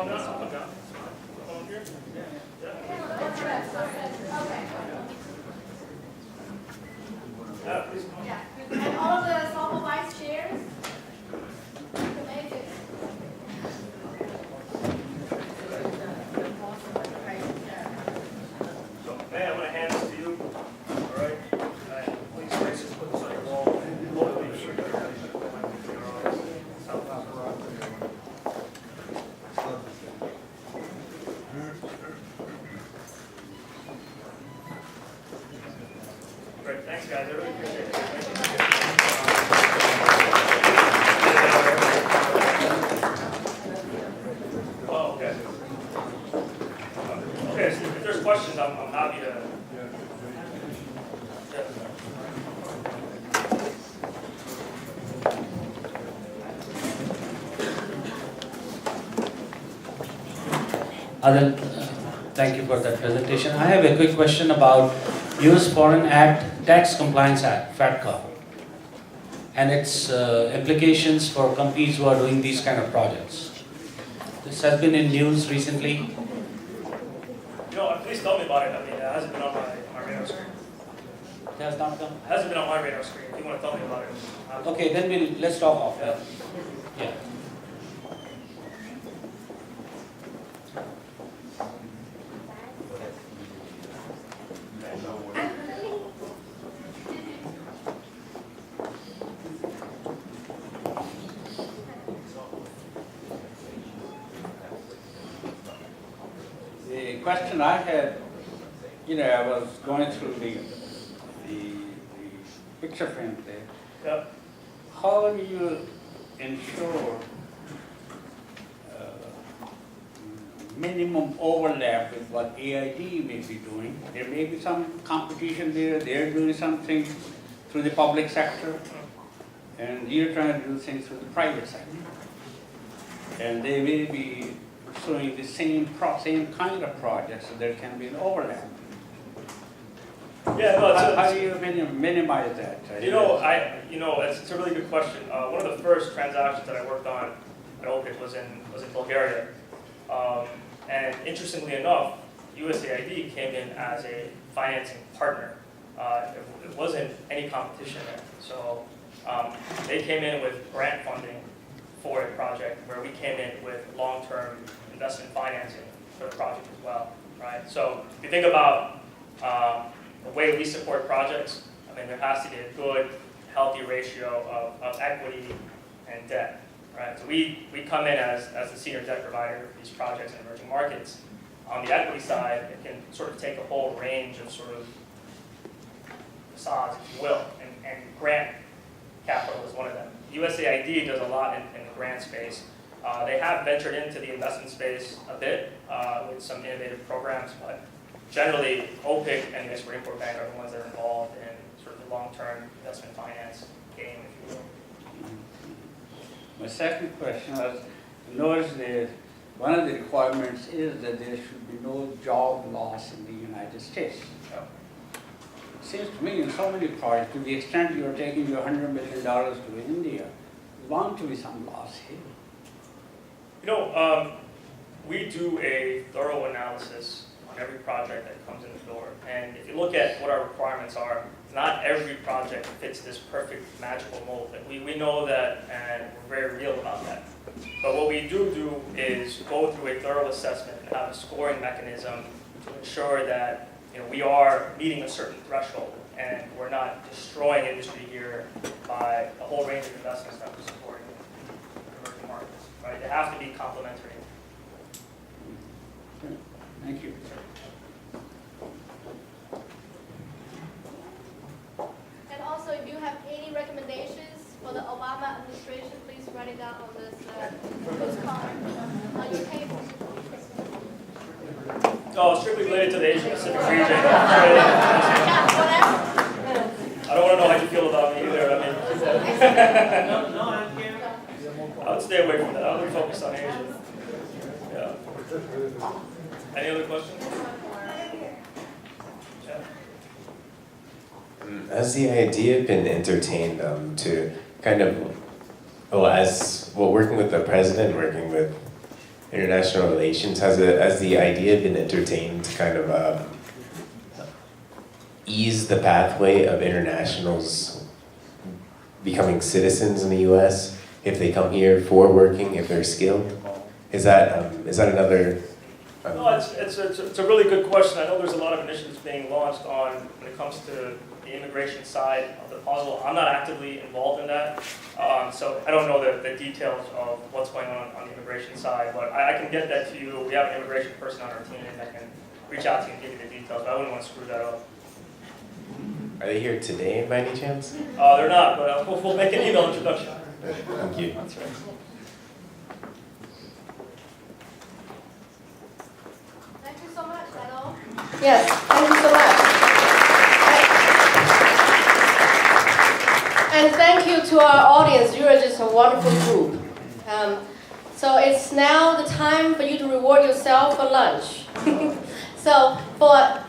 come down? I'll come down. Come on here. Yeah, please come on. Yeah. And all of the Saupo vice chairs. Amazing. So, May, I'm going to hand this to you. All right. Please place this, put this on your wall. Hopefully, you should Great. Thanks, guys. I really appreciate it. Oh, okay. Okay, so if there's questions, I'm happy to. Adil, thank you for that presentation. I have a quick question about U.S. Foreign Act Tax Compliance Act, FATCA, and its implications for companies who are doing these kind of projects. This has been in news recently. You know, please tell me about it. I mean, it hasn't been on my radar screen. It has not come? It hasn't been on my radar screen. If you want to tell me about it. Okay, then let's talk off. Yeah. Yeah. The question I had, I was going through the picture frame there. Yep. How do you ensure minimum overlap with what AID may be doing? There may be some competition there. They're doing something through the public sector, and you're trying to do things through the private sector. And they may be pursuing the same kind of projects, so there can be an overlap. Yeah, no, How do you minimize that? It's a really good question. One of the first transactions that I worked on at OPIC was in Bulgaria, and interestingly enough, USAID came in as a financing partner. It wasn't any competition there, so they came in with grant funding for a project where we came in with long-term investment financing for the project as well, right? So if you think about the way we support projects, I mean, there has to be a good, healthy ratio of equity and debt, right? So we come in as the senior debt provider for these projects in emerging markets. On the equity side, it can sort of take a whole range of sort of facades, if you will, and grant capital is one of them. USAID does a lot in the grant space. They have ventured into the investment space a bit with some innovative programs, but generally, OPIC and the Export-Import Bank are the ones that are involved in sort of the long-term investment finance game, if you will. My second question was, notice that one of the requirements is that there should be no job loss in the United States. It seems to me in so many projects, to the extent you're taking your $100 million to India, there's bound to be some loss here. We do a thorough analysis on every project that comes in the door. And if you look at what our requirements are, not every project fits this perfect magical mold. We know that, and we're very real about that. But what we do is go through a thorough assessment and have a scoring mechanism to ensure that we are meeting a certain threshold and we're not destroying industry here by a whole range of investments that we're supporting in emerging markets. Right? They have to be complementary. Thank you. And also, if you have any recommendations for the Obama administration, please write it down on this postcard on your table. No, strictly related to the Asia Pacific region. Yeah, whatever. I don't want to know how you feel about me either. I would stay away from that. I would focus on Asia. Yeah. Any other questions? Yeah. Has the idea been entertained to kind of, working with the president, working with international relations? Has the idea been entertained to kind of ease the pathway of internationals becoming citizens in the U.S. if they come here for working, if they're skilled? Is that another? No, it's a really good question. I know there's a lot of initiatives being launched on when it comes to the immigration side of the puzzle. I'm not actively involved in that, so I don't know the details of what's going on the immigration side, but I can get that to you. We have an immigration person on our team that can reach out to you and give you the details, but I wouldn't want to screw that up. Are they here today by any chance? They're not, but we'll make an email introduction. Thank you. That's right. Thank you so much, Hello. Yes, thank you so much. And thank you to our audience. You are just a wonderful group. So it's now the time for you to reward yourself for lunch. So for